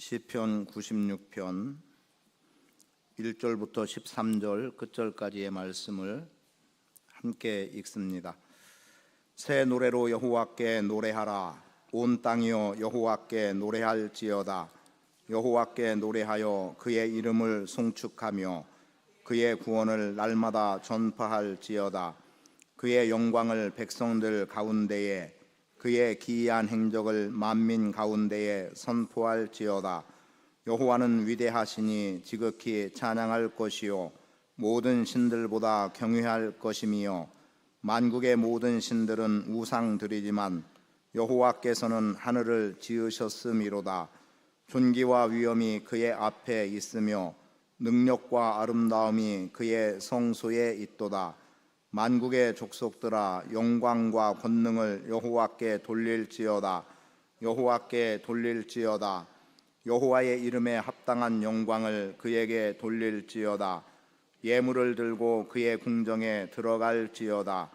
시편 96편 1절부터 13절 끝절까지의 말씀을 함께 읽습니다. 새 노래로 여호와께 노래하라. 온 땅이여 여호와께 노래할지어다. 여호와께 노래하여 그의 이름을 송축하며 그의 구원을 날마다 전파할지어다. 그의 영광을 백성들 가운데에, 그의 기이한 행적을 만민 가운데에 선포할지어다. 여호와는 위대하시니 지극히 찬양할 것이요 모든 신들보다 경외할 것이며, 만국의 모든 신들은 우상들이지만 여호와께서는 하늘을 지으셨음이로다. 존귀와 위엄이 그의 앞에 있으며 능력과 아름다움이 그의 성소에 있도다. 만국의 족속들아, 영광과 권능을 여호와께 돌릴지어다. 여호와께 돌릴지어다. 여호와의 이름에 합당한 영광을 그에게 돌릴지어다. 예물을 들고 그의 궁정에 들어갈지어다.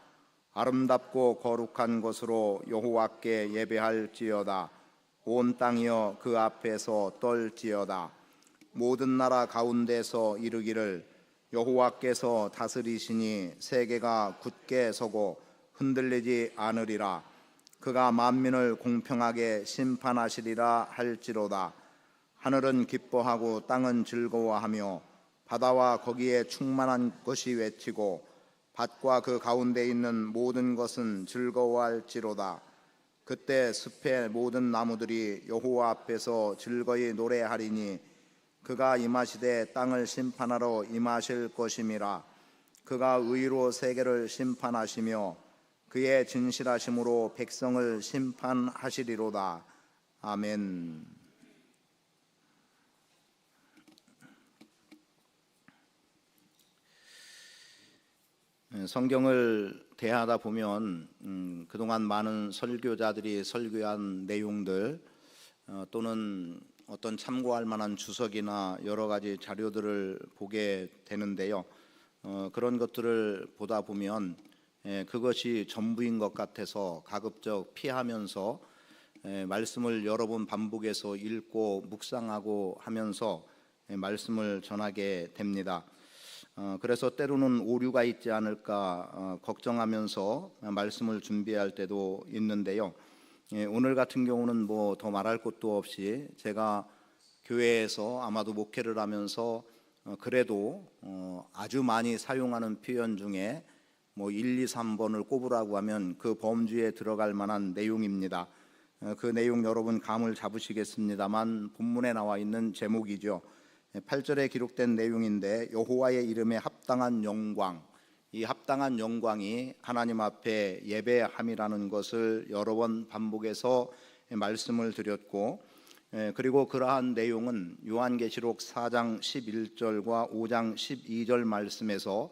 아름답고 거룩한 것으로 여호와께 예배할지어다. 온 땅이여 그 앞에서 떨지어다. 모든 나라 가운데서 이르기를 여호와께서 다스리시니 세계가 굳게 서고 흔들리지 않으리라. 그가 만민을 공평하게 심판하시리라 할지로다. 하늘은 기뻐하고 땅은 즐거워하며 바다와 거기에 충만한 것이 외치고 밭과 그 가운데 있는 모든 것은 즐거워할지로다. 그때 숲의 모든 나무들이 여호와 앞에서 즐거이 노래하리니 그가 임하시되 땅을 심판하러 임하실 것임이라. 그가 의로 세계를 심판하시며 그의 진실하심으로 백성을 심판하시리로다. 아멘. 성경을 대하다 보면 그동안 많은 설교자들이 설교한 내용들 또는 어떤 참고할 만한 주석이나 여러 가지 자료들을 보게 되는데요. 그런 것들을 보다 보면 그것이 전부인 것 같아서 가급적 피하면서 말씀을 여러 번 반복해서 읽고 묵상하고 하면서 말씀을 전하게 됩니다. 그래서 때로는 오류가 있지 않을까 걱정하면서 말씀을 준비할 때도 있는데요. 오늘 같은 경우는 뭐 더 말할 것도 없이 제가 교회에서 아마도 목회를 하면서 그래도 아주 많이 사용하는 표현 중에 뭐 1, 2, 3번을 꼽으라고 하면 그 범주에 들어갈 만한 내용입니다. 그 내용 여러분 감을 잡으시겠습니다만 본문에 나와 있는 제목이죠. 8절에 기록된 내용인데 여호와의 이름에 합당한 영광, 이 합당한 영광이 하나님 앞에 예배함이라는 것을 여러 번 반복해서 말씀을 드렸고, 그리고 그러한 내용은 요한계시록 4장 11절과 5장 12절 말씀에서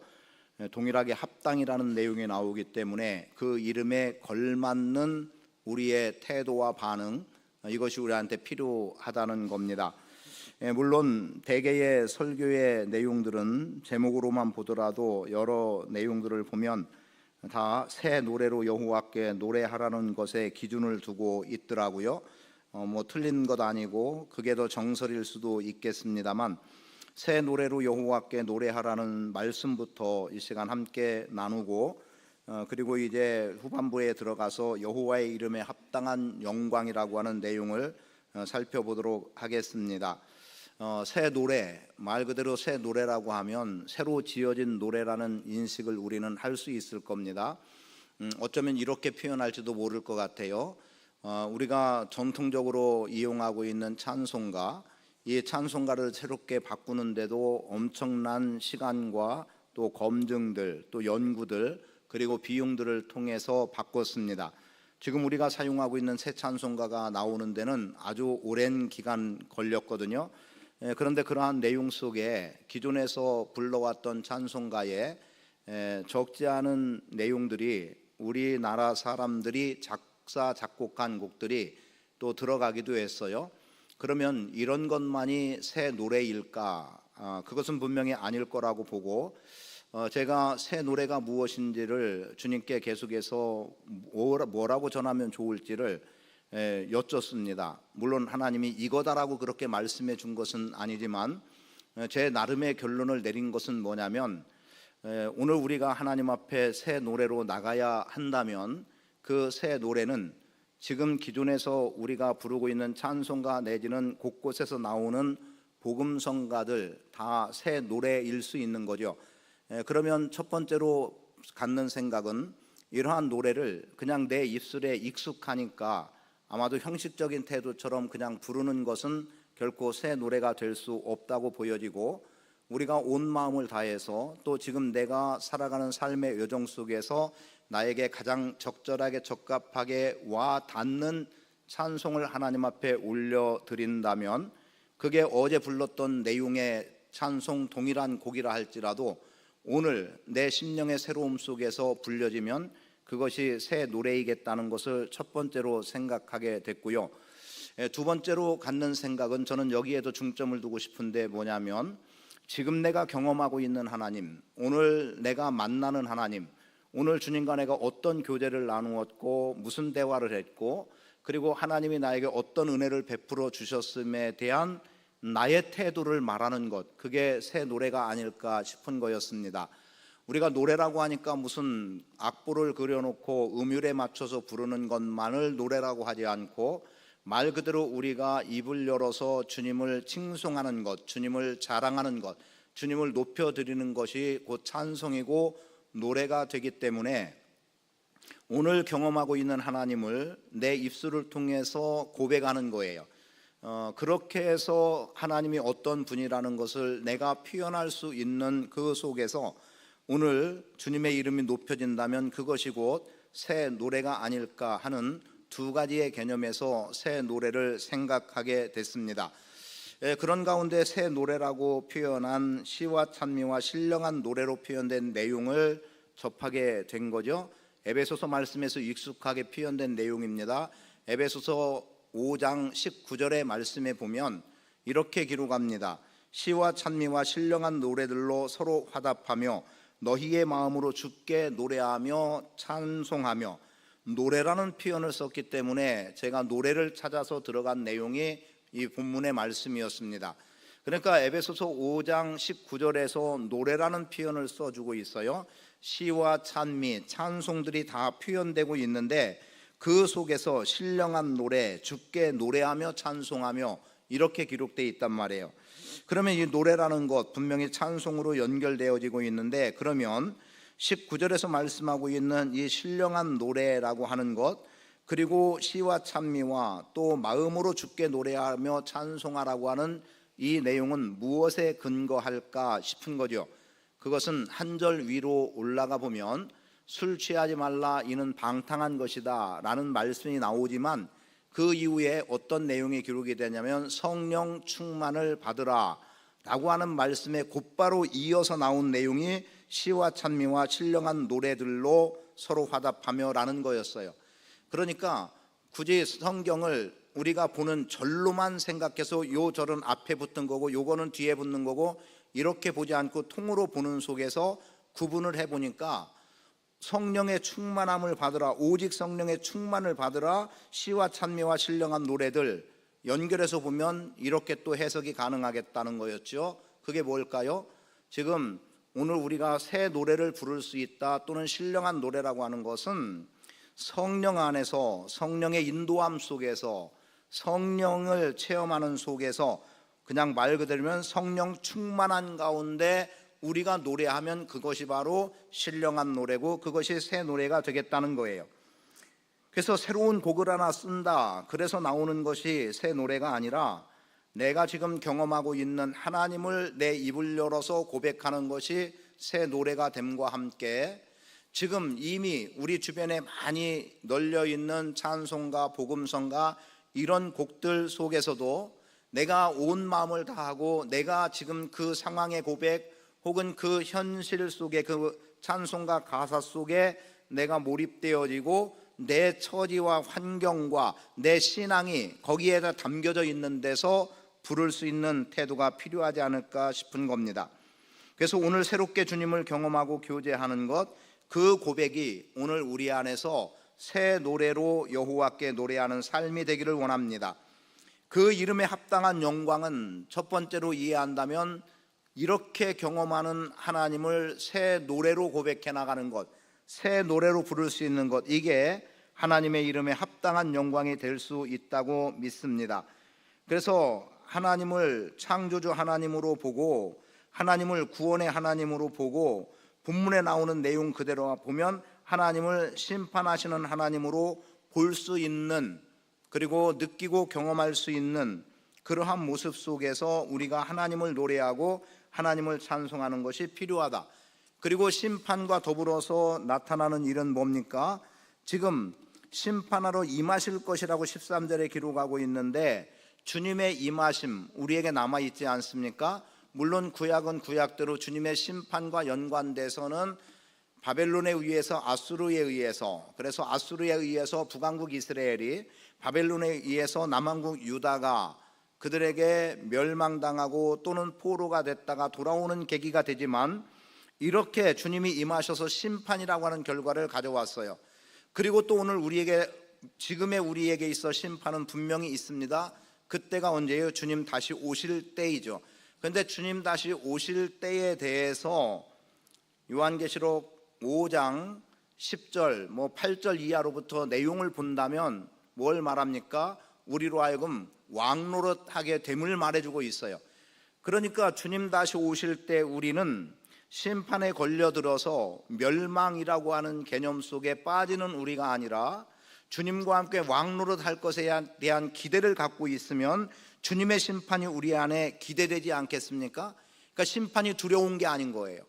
동일하게 합당이라는 내용이 나오기 때문에 그 이름에 걸맞는 우리의 태도와 반응, 이것이 우리한테 필요하다는 겁니다. 물론 대개의 설교의 내용들은 제목으로만 보더라도 여러 내용들을 보면 다 새 노래로 여호와께 노래하라는 것에 기준을 두고 있더라고요. 뭐 틀린 것 아니고 그게 더 정설일 수도 있겠습니다만 새 노래로 여호와께 노래하라는 말씀부터 이 시간 함께 나누고, 그리고 이제 후반부에 들어가서 여호와의 이름에 합당한 영광이라고 하는 내용을 살펴보도록 하겠습니다. 새 노래, 말 그대로 새 노래라고 하면 새로 지어진 노래라는 인식을 우리는 할 수 있을 겁니다. 어쩌면 이렇게 표현할지도 모를 것 같아요. 우리가 전통적으로 이용하고 있는 찬송가, 이 찬송가를 새롭게 바꾸는데도 엄청난 시간과 또 검증들, 또 연구들, 그리고 비용들을 통해서 바꿨습니다. 지금 우리가 사용하고 있는 새 찬송가가 나오는 데는 아주 오랜 기간 걸렸거든요. 그런데 그러한 내용 속에 기존에서 불러왔던 찬송가에 적지 않은 내용들이 우리나라 사람들이 작사 작곡한 곡들이 또 들어가기도 했어요. 그러면 이런 것만이 새 노래일까? 그것은 분명히 아닐 거라고 보고, 제가 새 노래가 무엇인지를 주님께 계속해서 뭐라고 전하면 좋을지를 여쭙습니다. 물론 하나님이 이거다라고 그렇게 말씀해 준 것은 아니지만 제 나름의 결론을 내린 것은 뭐냐면, 오늘 우리가 하나님 앞에 새 노래로 나가야 한다면 그 새 노래는 지금 기존에서 우리가 부르고 있는 찬송가 내지는 곳곳에서 나오는 복음성가들 다 새 노래일 수 있는 거죠. 그러면 첫 번째로 갖는 생각은, 이러한 노래를 그냥 내 입술에 익숙하니까 아마도 형식적인 태도처럼 그냥 부르는 것은 결코 새 노래가 될 수 없다고 보여지고, 우리가 온 마음을 다해서 또 지금 내가 살아가는 삶의 여정 속에서 나에게 가장 적절하게 적합하게 와 닿는 찬송을 하나님 앞에 올려드린다면, 그게 어제 불렀던 내용의 찬송 동일한 곡이라 할지라도 오늘 내 심령의 새로움 속에서 불려지면 그것이 새 노래이겠다는 것을 첫 번째로 생각하게 됐고요. 두 번째로 갖는 생각은, 저는 여기에도 중점을 두고 싶은데 뭐냐면, 지금 내가 경험하고 있는 하나님, 오늘 내가 만나는 하나님, 오늘 주님과 내가 어떤 교제를 나누었고 무슨 대화를 했고, 그리고 하나님이 나에게 어떤 은혜를 베풀어 주셨음에 대한 나의 태도를 말하는 것, 그게 새 노래가 아닐까 싶은 거였습니다. 우리가 노래라고 하니까 무슨 악보를 그려놓고 음율에 맞춰서 부르는 것만을 노래라고 하지 않고, 말 그대로 우리가 입을 열어서 주님을 칭송하는 것, 주님을 자랑하는 것, 주님을 높여드리는 것이 곧 찬송이고 노래가 되기 때문에, 오늘 경험하고 있는 하나님을 내 입술을 통해서 고백하는 거예요. 그렇게 해서 하나님이 어떤 분이라는 것을 내가 표현할 수 있는 그 속에서 오늘 주님의 이름이 높여진다면 그것이 곧 새 노래가 아닐까 하는 두 가지의 개념에서 새 노래를 생각하게 됐습니다. 그런 가운데 새 노래라고 표현한 시와 찬미와 신령한 노래로 표현된 내용을 접하게 된 거죠. 에베소서 말씀에서 익숙하게 표현된 내용입니다. 에베소서 5장 19절의 말씀에 보면 이렇게 기록합니다. 시와 찬미와 신령한 노래들로 서로 화답하며 너희의 마음으로 주께 노래하며 찬송하며, 노래라는 표현을 썼기 때문에 제가 노래를 찾아서 들어간 내용이 이 본문의 말씀이었습니다. 그러니까 에베소서 5장 19절에서 노래라는 표현을 써주고 있어요. 시와 찬미, 찬송들이 다 표현되고 있는데 그 속에서 신령한 노래, 주께 노래하며 찬송하며 이렇게 기록되어 있단 말이에요. 그러면 이 노래라는 것 분명히 찬송으로 연결되어지고 있는데, 그러면 19절에서 말씀하고 있는 이 신령한 노래라고 하는 것, 그리고 시와 찬미와 또 마음으로 주께 노래하며 찬송하라고 하는 이 내용은 무엇에 근거할까 싶은 거죠. 그것은 한 절 위로 올라가 보면 술 취하지 말라 이는 방탕한 것이다 라는 말씀이 나오지만, 그 이후에 어떤 내용이 기록이 되냐면 성령 충만을 받으라 라고 하는 말씀에 곧바로 이어서 나온 내용이 시와 찬미와 신령한 노래들로 서로 화답하며 라는 거였어요. 그러니까 굳이 성경을 우리가 보는 절로만 생각해서 요 절은 앞에 붙은 거고 요거는 뒤에 붙는 거고 이렇게 보지 않고 통으로 보는 속에서 구분을 해보니까, 성령의 충만함을 받으라, 오직 성령의 충만을 받으라, 시와 찬미와 신령한 노래들 연결해서 보면 이렇게 또 해석이 가능하겠다는 거였죠. 그게 뭘까요? 지금 오늘 우리가 새 노래를 부를 수 있다, 또는 신령한 노래라고 하는 것은 성령 안에서, 성령의 인도함 속에서, 성령을 체험하는 속에서, 그냥 말 그대로면 성령 충만한 가운데 우리가 노래하면 그것이 바로 신령한 노래고 그것이 새 노래가 되겠다는 거예요. 그래서 새로운 곡을 하나 쓴다, 그래서 나오는 것이 새 노래가 아니라 내가 지금 경험하고 있는 하나님을 내 입을 열어서 고백하는 것이 새 노래가 됨과 함께, 지금 이미 우리 주변에 많이 널려있는 찬송가, 복음성가 이런 곡들 속에서도 내가 온 마음을 다하고 내가 지금 그 상황의 고백 혹은 그 현실 속에 그 찬송가 가사 속에 내가 몰입되어지고 내 처지와 환경과 내 신앙이 거기에다 담겨져 있는 데서 부를 수 있는 태도가 필요하지 않을까 싶은 겁니다. 그래서 오늘 새롭게 주님을 경험하고 교제하는 것, 그 고백이 오늘 우리 안에서 새 노래로 여호와께 노래하는 삶이 되기를 원합니다. 그 이름에 합당한 영광은 첫 번째로 이해한다면 이렇게 경험하는 하나님을 새 노래로 고백해 나가는 것, 새 노래로 부를 수 있는 것, 이게 하나님의 이름에 합당한 영광이 될 수 있다고 믿습니다. 그래서 하나님을 창조주 하나님으로 보고 하나님을 구원의 하나님으로 보고 본문에 나오는 내용 그대로 보면 하나님을 심판하시는 하나님으로 볼 수 있는, 그리고 느끼고 경험할 수 있는 그러한 모습 속에서 우리가 하나님을 노래하고 하나님을 찬송하는 것이 필요하다. 그리고 심판과 더불어서 나타나는 일은 뭡니까? 지금 심판하러 임하실 것이라고 13절에 기록하고 있는데 주님의 임하심 우리에게 남아있지 않습니까? 물론 구약은 구약대로 주님의 심판과 연관돼서는 바벨론에 의해서 아수르에 의해서, 그래서 아수르에 의해서 북왕국 이스라엘이 바벨론에 의해서 남왕국 유다가 그들에게 멸망당하고 또는 포로가 됐다가 돌아오는 계기가 되지만 이렇게 주님이 임하셔서 심판이라고 하는 결과를 가져왔어요. 그리고 또 오늘 우리에게, 지금의 우리에게 있어 심판은 분명히 있습니다. 그때가 언제예요? 주님 다시 오실 때이죠. 그런데 주님 다시 오실 때에 대해서 요한계시록 5장 10절 8절 이하로부터 내용을 본다면 뭘 말합니까? 우리로 하여금 왕노릇하게 됨을 말해주고 있어요. 그러니까 주님 다시 오실 때 우리는 심판에 걸려들어서 멸망이라고 하는 개념 속에 빠지는 우리가 아니라 주님과 함께 왕노릇할 것에 대한 기대를 갖고 있으면 주님의 심판이 우리 안에 기대되지 않겠습니까? 그러니까 심판이 두려운 게 아닌 거예요.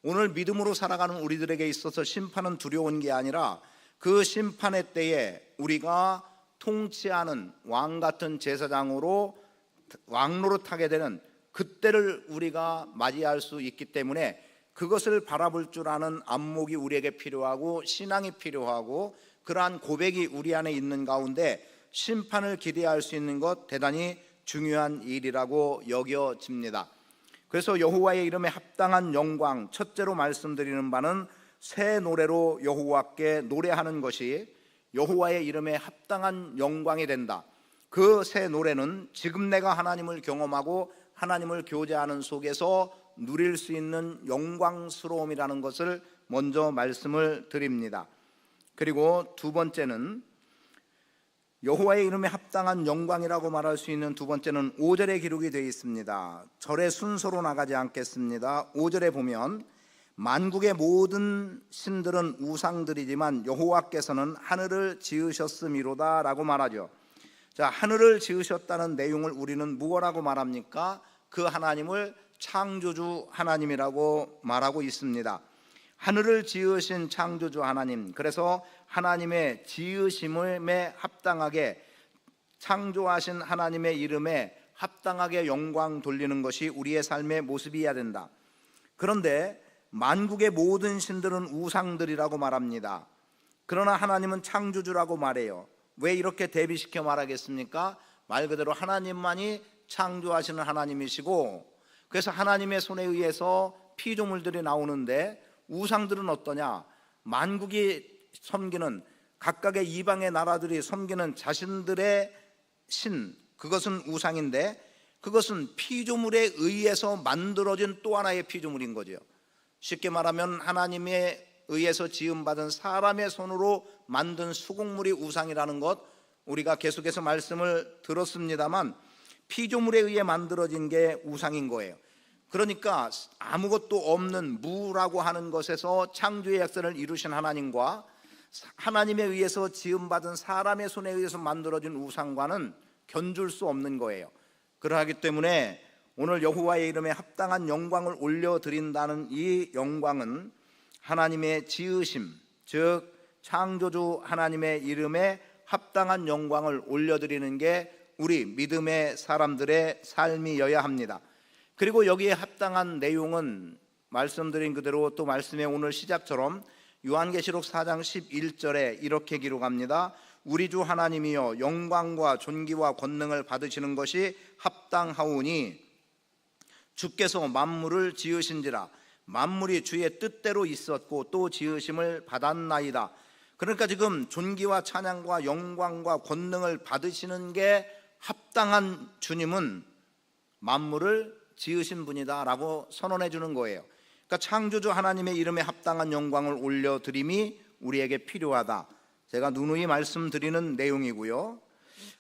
오늘 믿음으로 살아가는 우리들에게 있어서 심판은 두려운 게 아니라 그 심판의 때에 우리가 통치하는 왕 같은 제사장으로 왕노릇하게 되는 그때를 우리가 맞이할 수 있기 때문에 그것을 바라볼 줄 아는 안목이 우리에게 필요하고 신앙이 필요하고 그러한 고백이 우리 안에 있는 가운데 심판을 기대할 수 있는 것 대단히 중요한 일이라고 여겨집니다. 그래서 여호와의 이름에 합당한 영광, 첫째로 말씀드리는 바는 새 노래로 여호와께 노래하는 것이 여호와의 이름에 합당한 영광이 된다. 그 새 노래는 지금 내가 하나님을 경험하고 하나님을 교제하는 속에서 누릴 수 있는 영광스러움이라는 것을 먼저 말씀을 드립니다. 그리고 두 번째는 여호와의 이름에 합당한 영광이라고 말할 수 있는 두 번째는 5절에 기록이 되어 있습니다. 절의 순서로 나가지 않겠습니다. 5절에 보면 만국의 모든 신들은 우상들이지만 여호와께서는 하늘을 지으셨음이로다 라고 말하죠. 자, 하늘을 지으셨다는 내용을 우리는 무엇이라고 말합니까? 그 하나님을 창조주 하나님이라고 말하고 있습니다. 하늘을 지으신 창조주 하나님, 그래서 하나님의 지으심에 합당하게 창조하신 하나님의 이름에 합당하게 영광 돌리는 것이 우리의 삶의 모습이어야 된다. 그런데 만국의 모든 신들은 우상들이라고 말합니다. 그러나 하나님은 창조주라고 말해요. 왜 이렇게 대비시켜 말하겠습니까? 말 그대로 하나님만이 창조하시는 하나님이시고, 그래서 하나님의 손에 의해서 피조물들이 나오는데 우상들은 어떠냐? 만국이 섬기는, 각각의 이방의 나라들이 섬기는 자신들의 신, 그것은 우상인데 그것은 피조물에 의해서 만들어진 또 하나의 피조물인 거죠. 쉽게 말하면 하나님에 의해서 지음받은 사람의 손으로 만든 수공물이 우상이라는 것, 우리가 계속해서 말씀을 들었습니다만 피조물에 의해 만들어진 게 우상인 거예요. 그러니까 아무것도 없는 무라고 하는 것에서 창조의 역사를 이루신 하나님과 하나님에 의해서 지음받은 사람의 손에 의해서 만들어진 우상과는 견줄 수 없는 거예요. 그러하기 때문에 오늘 여호와의 이름에 합당한 영광을 올려드린다는 이 영광은 하나님의 지으심, 즉 창조주 하나님의 이름에 합당한 영광을 올려드리는 게 우리 믿음의 사람들의 삶이어야 합니다. 그리고 여기에 합당한 내용은 말씀드린 그대로 또 말씀의 오늘 시작처럼 요한계시록 4장 11절에 이렇게 기록합니다. 우리 주 하나님이여 영광과 존귀와 권능을 받으시는 것이 합당하오니 주께서 만물을 지으신지라 만물이 주의 뜻대로 있었고 또 지으심을 받았나이다. 그러니까 지금 존귀와 찬양과 영광과 권능을 받으시는 게 합당한 주님은 만물을 지으신 분이다라고 선언해 주는 거예요. 그러니까 창조주 하나님의 이름에 합당한 영광을 올려드림이 우리에게 필요하다. 제가 누누이 말씀드리는 내용이고요.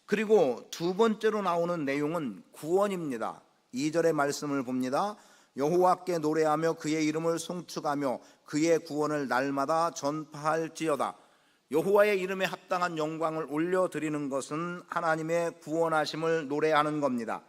그리고 두 번째로 나오는 내용은 구원입니다. 2절의 말씀을 봅니다. 여호와께 노래하며 그의 이름을 송축하며 그의 구원을 날마다 전파할지어다. 여호와의 이름에 합당한 영광을 올려드리는 것은 하나님의 구원하심을 노래하는 겁니다.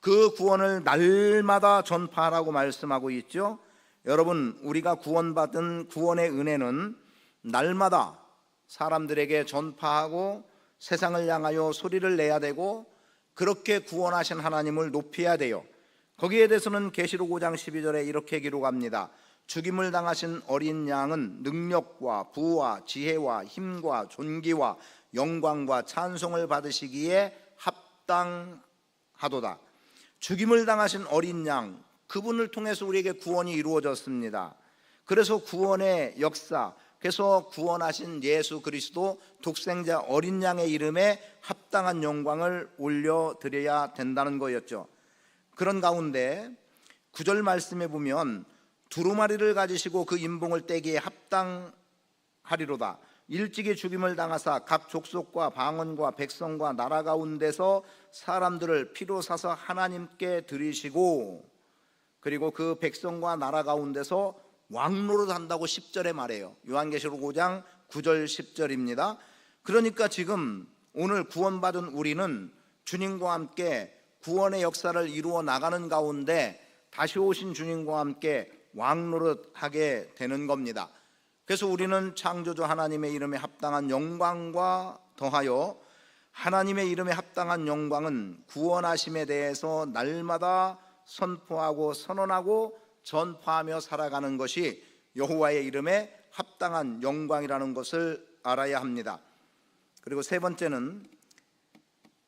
그 구원을 날마다 전파하라고 말씀하고 있죠. 여러분, 우리가 구원받은 구원의 은혜는 날마다 사람들에게 전파하고 세상을 향하여 소리를 내야 되고 그렇게 구원하신 하나님을 높여야 돼요. 거기에 대해서는 계시록 5장 12절에 이렇게 기록합니다. 죽임을 당하신 어린 양은 능력과 부와 지혜와 힘과 존귀와 영광과 찬송을 받으시기에 합당하도다. 죽임을 당하신 어린 양, 그분을 통해서 우리에게 구원이 이루어졌습니다. 그래서 구원의 역사, 그래서 구원하신 예수 그리스도 독생자 어린 양의 이름에 합당한 영광을 올려드려야 된다는 거였죠. 그런 가운데 9절 말씀에 보면 두루마리를 가지시고 그 인봉을 떼기에 합당하리로다. 일찍이 죽임을 당하사 각 족속과 방언과 백성과 나라 가운데서 사람들을 피로 사서 하나님께 드리시고, 그리고 그 백성과 나라 가운데서 왕노릇 한다고 10절에 말해요. 요한계시록 5장 9절 10절입니다. 그러니까 지금 오늘 구원받은 우리는 주님과 함께 구원의 역사를 이루어 나가는 가운데 다시 오신 주님과 함께 왕노릇 하게 되는 겁니다. 그래서 우리는 창조주 하나님의 이름에 합당한 영광과 더하여 하나님의 이름에 합당한 영광은 구원하심에 대해서 날마다 선포하고 선언하고 전파하며 살아가는 것이 여호와의 이름에 합당한 영광이라는 것을 알아야 합니다. 그리고 세 번째는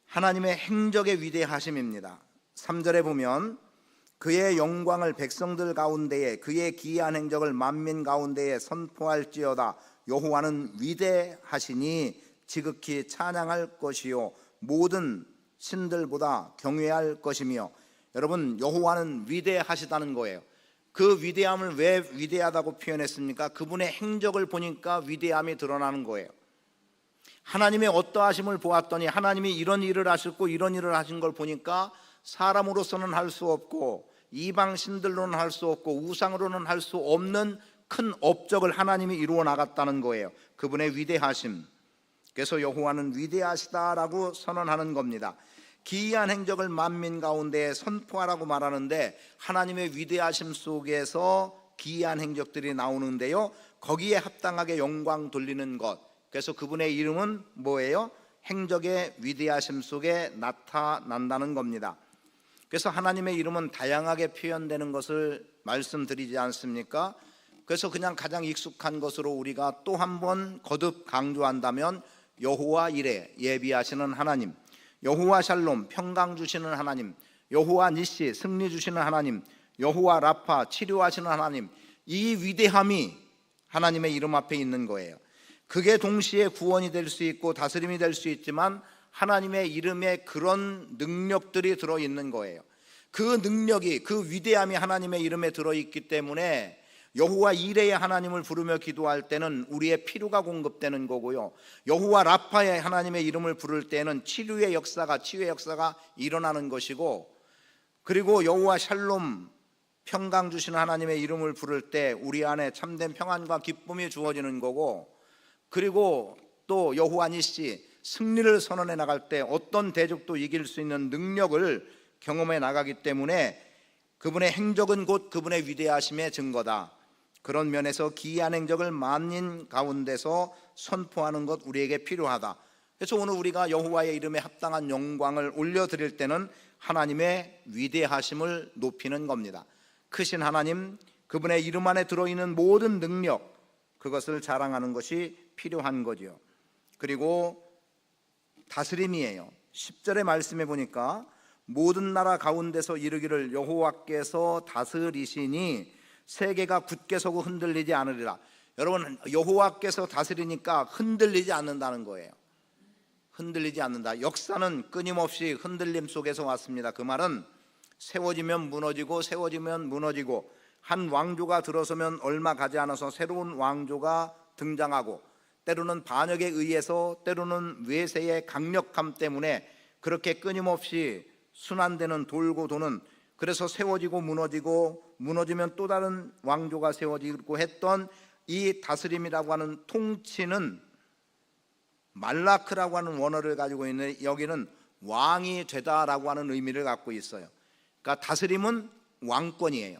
하나님의 행적의 위대하심입니다. 3절에 보면 그의 영광을 백성들 가운데에 그의 기이한 행적을 만민 가운데에 선포할지어다. 여호와는 위대하시니 지극히 찬양할 것이요 모든 신들보다 경외할 것이며. 여러분, 여호와는 위대하시다는 거예요. 그 위대함을 왜 위대하다고 표현했습니까? 그분의 행적을 보니까 위대함이 드러나는 거예요. 하나님의 어떠하심을 보았더니 하나님이 이런 일을 하셨고 이런 일을 하신 걸 보니까 사람으로서는 할 수 없고 이방 신들로는 할 수 없고 우상으로는 할 수 없는 큰 업적을 하나님이 이루어 나갔다는 거예요. 그분의 위대하심. 그래서 여호와는 위대하시다라고 선언하는 겁니다. 기이한 행적을 만민 가운데 선포하라고 말하는데 하나님의 위대하심 속에서 기이한 행적들이 나오는데요, 거기에 합당하게 영광 돌리는 것. 그래서 그분의 이름은 뭐예요? 행적의 위대하심 속에 나타난다는 겁니다. 그래서 하나님의 이름은 다양하게 표현되는 것을 말씀드리지 않습니까? 그래서 그냥 가장 익숙한 것으로 우리가 또 한 번 거듭 강조한다면 여호와 이레, 예비하시는 하나님, 여호와 샬롬, 평강 주시는 하나님, 여호와 니시, 승리 주시는 하나님, 여호와 라파, 치료하시는 하나님, 이 위대함이 하나님의 이름 앞에 있는 거예요. 그게 동시에 구원이 될 수 있고 다스림이 될 수 있지만 하나님의 이름에 그런 능력들이 들어있는 거예요. 그 능력이, 그 위대함이 하나님의 이름에 들어있기 때문에 여호와 이레의 하나님을 부르며 기도할 때는 우리의 필요가 공급되는 거고요, 여호와 라파의 하나님의 이름을 부를 때는 치유의 역사가 일어나는 것이고, 그리고 여호와 샬롬, 평강 주시는 하나님의 이름을 부를 때 우리 안에 참된 평안과 기쁨이 주어지는 거고, 그리고 또 여호와 니시, 승리를 선언해 나갈 때 어떤 대적도 이길 수 있는 능력을 경험해 나가기 때문에 그분의 행적은 곧 그분의 위대하심의 증거다. 그런 면에서 기이한 행적을 만민 가운데서 선포하는 것 우리에게 필요하다. 그래서 오늘 우리가 여호와의 이름에 합당한 영광을 올려드릴 때는 하나님의 위대하심을 높이는 겁니다. 크신 하나님, 그분의 이름 안에 들어있는 모든 능력, 그것을 자랑하는 것이 필요한 거죠. 그리고 다스림이에요. 10절의 말씀에 보니까 모든 나라 가운데서 이르기를 여호와께서 다스리시니 세계가 굳게 서고 흔들리지 않으리라. 여러분, 여호와께서 다스리니까 흔들리지 않는다는 거예요. 흔들리지 않는다. 역사는 끊임없이 흔들림 속에서 왔습니다. 그 말은 세워지면 무너지고 세워지면 무너지고, 한 왕조가 들어서면 얼마 가지 않아서 새로운 왕조가 등장하고, 때로는 반역에 의해서, 때로는 외세의 강력함 때문에 그렇게 끊임없이 순환되는, 돌고 도는, 그래서 세워지고 무너지고, 무너지면 또 다른 왕조가 세워지고 했던 이 다스림이라고 하는 통치는 말라크라고 하는 원어를 가지고 있는, 여기는 왕이 되다라고 하는 의미를 갖고 있어요. 그러니까 다스림은 왕권이에요.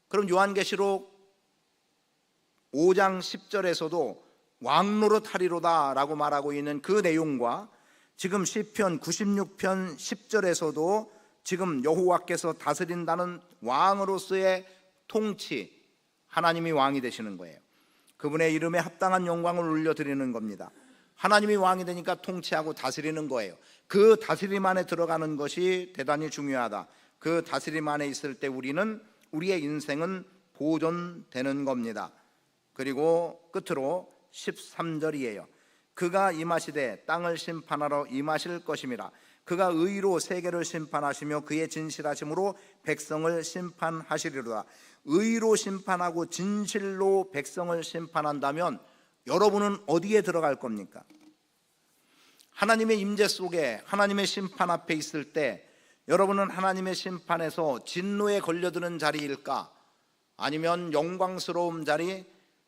그럼 요한계시록 5장 10절에서도 왕노릇하리로다 라고 말하고 있는 그 내용과, 지금 시편 96편 10절에서도 지금 여호와께서 다스린다는 왕으로서의 통치, 하나님이 왕이 되시는 거예요. 그분의 이름에 합당한 영광을 올려드리는 겁니다. 하나님이 왕이 되니까 통치하고 다스리는 거예요. 그 다스림 안에 들어가는 것이 대단히 중요하다. 그 다스림 안에 있을 때 우리의 인생은 보존되는 겁니다. 그리고 끝으로 13절이에요. 그가 임하시되 땅을 심판하러 임하실 것임이라. 그가 의로 세계를 심판하시며 그의 진실하심으로 백성을 심판하시리로다. 의로 심판하고 진실로 백성을 심판한다면 여러분은 어디에 들어갈 겁니까? 하나님의 임재 속에, 하나님의 심판 앞에 있을 때 여러분은 하나님의 심판에서 진노에 걸려드는 자리일까? 아니면 영광스러운 자리,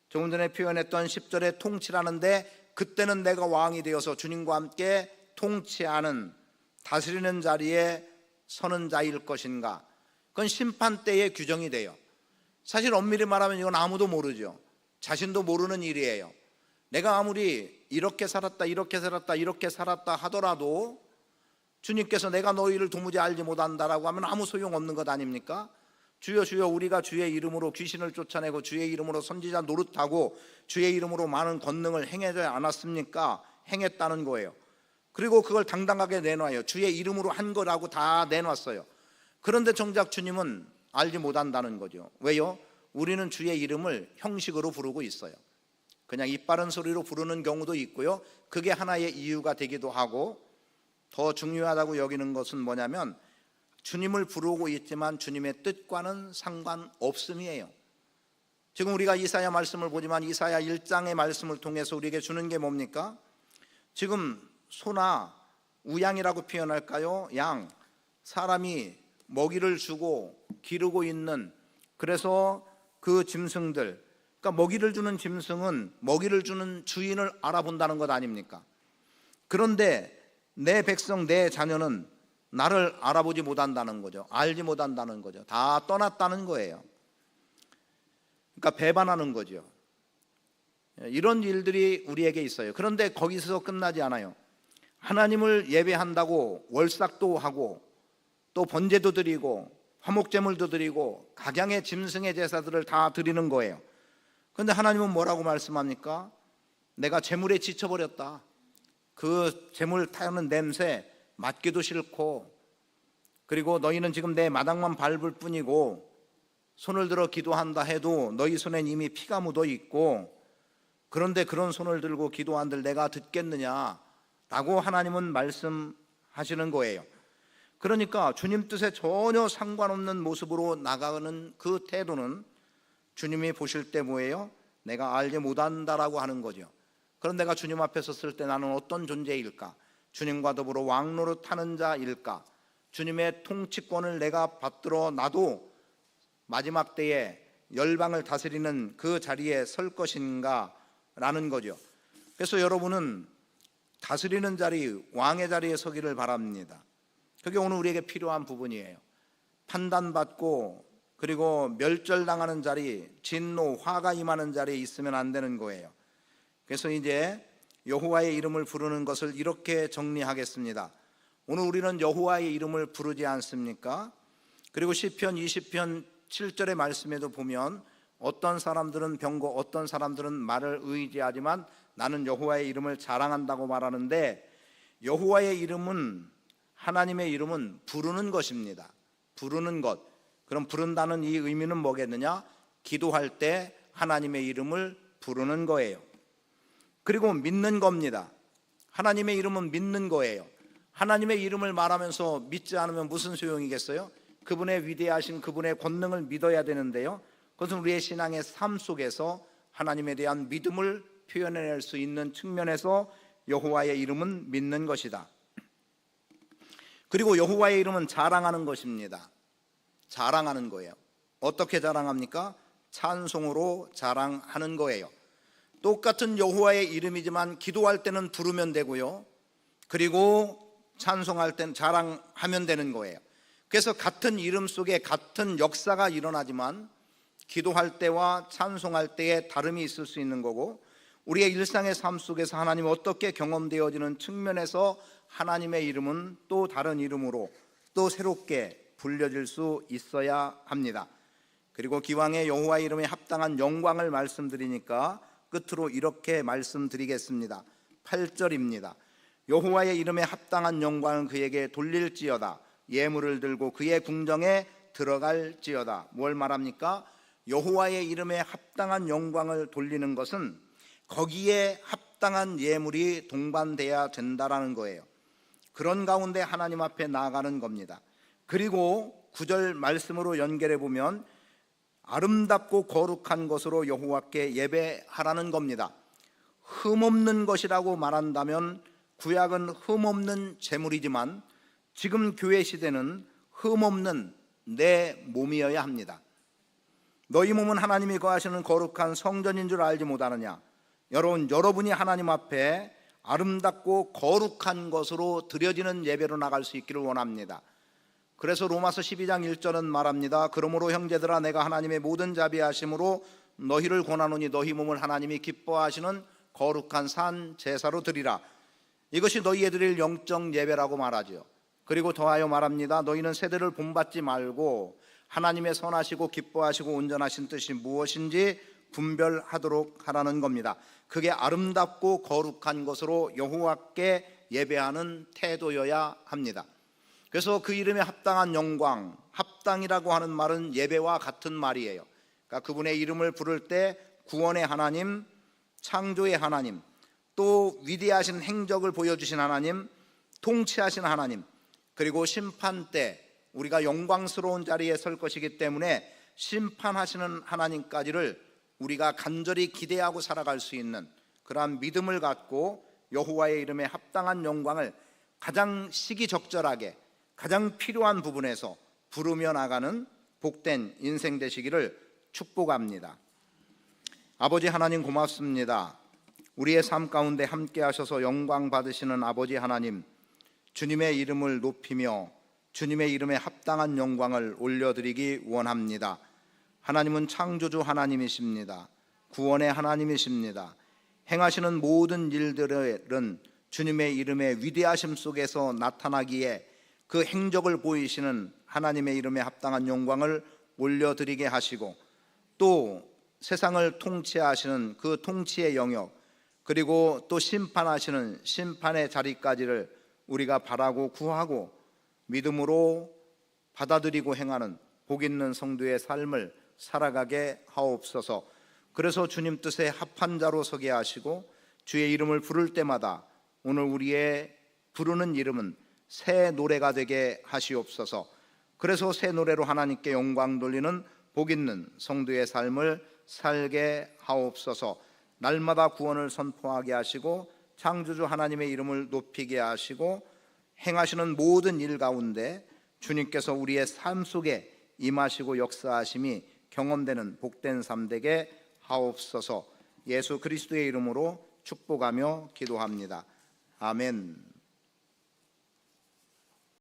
조금 전에 표현했던 10절의 통치라는데, 그때는 내가 왕이 되어서 주님과 함께 통치하는, 다스리는 자리에 서는 자일 것인가? 그건 심판 때의 규정이 돼요. 사실 엄밀히 말하면 이건 아무도 모르죠. 자신도 모르는 일이에요. 내가 아무리 이렇게 살았다 이렇게 살았다 이렇게 살았다 하더라도 주님께서 내가 너희를 도무지 알지 못한다라고 하면 아무 소용없는 것 아닙니까? 주여 주여, 우리가 주의 이름으로 귀신을 쫓아내고 주의 이름으로 선지자 노릇하고 주의 이름으로 많은 권능을 행하지 않았습니까? 행했다는 거예요. 그리고 그걸 당당하게 내놔요. 주의 이름으로 한 거라고 다 내놨어요. 그런데 정작 주님은 알지 못한다는 거죠. 왜요? 우리는 주의 이름을 형식으로 부르고 있어요. 그냥 입 바른 소리로 부르는 경우도 있고요. 그게 하나의 이유가 되기도 하고, 더 중요하다고 여기는 것은 뭐냐면 주님을 부르고 있지만 주님의 뜻과는 상관없음이에요. 지금 우리가 이사야 말씀을 보지만 이사야 1장의 말씀을 통해서 우리에게 주는 게 뭡니까? 지금 소나 우양이라고 표현할까요? 양, 사람이 먹이를 주고 기르고 있는, 그래서 그 짐승들, 그러니까 먹이를 주는 짐승은 먹이를 주는 주인을 알아본다는 것 아닙니까? 그런데 내 백성, 내 자녀는 나를 알아보지 못한다는 거죠. 알지 못한다는 거죠. 다 떠났다는 거예요. 그러니까 배반하는 거죠. 이런 일들이 우리에게 있어요. 그런데 거기서 끝나지 않아요. 하나님을 예배한다고 월삭도 하고 또 번제도 드리고 화목제물도 드리고 각양의 짐승의 제사들을 다 드리는 거예요. 그런데 하나님은 뭐라고 말씀합니까? 내가 제물에 지쳐버렸다. 그 제물 타는 냄새 맡기도 싫고, 그리고 너희는 지금 내 마당만 밟을 뿐이고 손을 들어 기도한다 해도 너희 손엔 이미 피가 묻어 있고, 그런데 그런 손을 들고 기도한들 내가 듣겠느냐 라고 하나님은 말씀하시는 거예요. 그러니까 주님 뜻에 전혀 상관없는 모습으로 나가는 그 태도는 주님이 보실 때 뭐예요? 내가 알지 못한다라고 하는 거죠. 그럼 내가 주님 앞에 섰을 때 나는 어떤 존재일까? 주님과 더불어 왕노릇하는 자일까? 주님의 통치권을 내가 받들어 나도 마지막 때에 열방을 다스리는 그 자리에 설 것인가? 라는 거죠. 그래서 여러분은 다스리는 자리, 왕의 자리에 서기를 바랍니다. 그게 오늘 우리에게 필요한 부분이에요. 판단받고 그리고 멸절당하는 자리, 진노, 화가 임하는 자리에 있으면 안 되는 거예요. 그래서 이제 여호와의 이름을 부르는 것을 이렇게 정리하겠습니다. 오늘 우리는 여호와의 이름을 부르지 않습니까? 그리고 시편 20편 7절의 말씀에도 보면 어떤 사람들은 병거, 어떤 사람들은 말을 의지하지만 나는 여호와의 이름을 자랑한다고 말하는데, 여호와의 이름은, 하나님의 이름은 부르는 것입니다. 부르는 것. 그럼 부른다는 이 의미는 뭐겠느냐? 기도할 때 하나님의 이름을 부르는 거예요. 그리고 믿는 겁니다. 하나님의 이름은 믿는 거예요. 하나님의 이름을 말하면서 믿지 않으면 무슨 소용이겠어요? 그분의 위대하신 그분의 권능을 믿어야 되는데요, 그것은 우리의 신앙의 삶 속에서 하나님에 대한 믿음을 표현해낼 수 있는 측면에서 여호와의 이름은 믿는 것이다. 그리고 여호와의 이름은 자랑하는 것입니다. 자랑하는 거예요. 어떻게 자랑합니까? 찬송으로 자랑하는 거예요. 똑같은 여호와의 이름이지만 기도할 때는 부르면 되고요, 그리고 찬송할 때는 자랑하면 되는 거예요. 그래서 같은 이름 속에 같은 역사가 일어나지만 기도할 때와 찬송할 때에 다름이 있을 수 있는 거고, 우리의 일상의 삶 속에서 하나님이 어떻게 경험되어지는 측면에서 하나님의 이름은 또 다른 이름으로 또 새롭게 불려질 수 있어야 합니다. 그리고 기왕에 여호와의 이름에 합당한 영광을 말씀드리니까 끝으로 이렇게 말씀드리겠습니다. 8절입니다. 여호와의 이름에 합당한 영광을 그에게 돌릴지어다. 예물을 들고 그의 궁정에 들어갈지어다. 뭘 말합니까? 여호와의 이름에 합당한 영광을 돌리는 것은 거기에 합당한 예물이 동반돼야 된다라는 거예요. 그런 가운데 하나님 앞에 나아가는 겁니다. 그리고 9절 말씀으로 연결해 보면 아름답고 거룩한 것으로 여호와께 예배하라는 겁니다. 흠없는 것이라고 말한다면 구약은 흠없는 제물이지만 지금 교회 시대는 흠없는 내 몸이어야 합니다. 너희 몸은 하나님이 거하시는 거룩한 성전인 줄 알지 못하느냐? 여러분이 하나님 앞에 아름답고 거룩한 것으로 드려지는 예배로 나갈 수 있기를 원합니다. 그래서 로마서 12장 1절은 말합니다. 그러므로 형제들아, 내가 하나님의 모든 자비하심으로 너희를 권하노니 너희 몸을 하나님이 기뻐하시는 거룩한 산 제사로 드리라. 이것이 너희에 드릴 영적 예배라고 말하죠. 그리고 더하여 말합니다. 너희는 세대를 본받지 말고 하나님의 선하시고 기뻐하시고 온전하신 뜻이 무엇인지 분별하도록 하라는 겁니다. 그게 아름답고 거룩한 것으로 여호와께 예배하는 태도여야 합니다. 그래서 그 이름에 합당한 영광, 합당이라고 하는 말은 예배와 같은 말이에요. 그러니까 그분의 이름을 부를 때 구원의 하나님, 창조의 하나님, 또 위대하신 행적을 보여주신 하나님, 통치하신 하나님, 그리고 심판 때 우리가 영광스러운 자리에 설 것이기 때문에 심판하시는 하나님까지를 우리가 간절히 기대하고 살아갈 수 있는 그러한 믿음을 갖고 여호와의 이름에 합당한 영광을 가장 시기적절하게 가장 필요한 부분에서 부르며 나가는 복된 인생 되시기를 축복합니다. 아버지 하나님, 고맙습니다. 우리의 삶 가운데 함께 하셔서 영광 받으시는 아버지 하나님, 주님의 이름을 높이며 주님의 이름에 합당한 영광을 올려드리기 원합니다. 하나님은 창조주 하나님이십니다. 구원의 하나님이십니다. 행하시는 모든 일들은 주님의 이름의 위대하심 속에서 나타나기에 그 행적을 보이시는 하나님의 이름에 합당한 영광을 올려드리게 하시고, 또 세상을 통치하시는 그 통치의 영역, 그리고 또 심판하시는 심판의 자리까지를 우리가 바라고 구하고 믿음으로 받아들이고 행하는 복 있는 성도의 삶을 살아가게 하옵소서. 그래서 주님 뜻에 합한 자로 서게 하시고 주의 이름을 부를 때마다 오늘 우리의 부르는 이름은 새 노래가 되게 하시옵소서. 그래서 새 노래로 하나님께 영광 돌리는 복 있는 성도의 삶을 살게 하옵소서. 날마다 구원을 선포하게 하시고 창조주 하나님의 이름을 높이게 하시고 행하시는 모든 일 가운데 주님께서 우리의 삶 속에 임하시고 역사하심이 경험되는 복된 삶 되게 하옵소서. 예수 그리스도의 이름으로 축복하며 기도합니다. 아멘.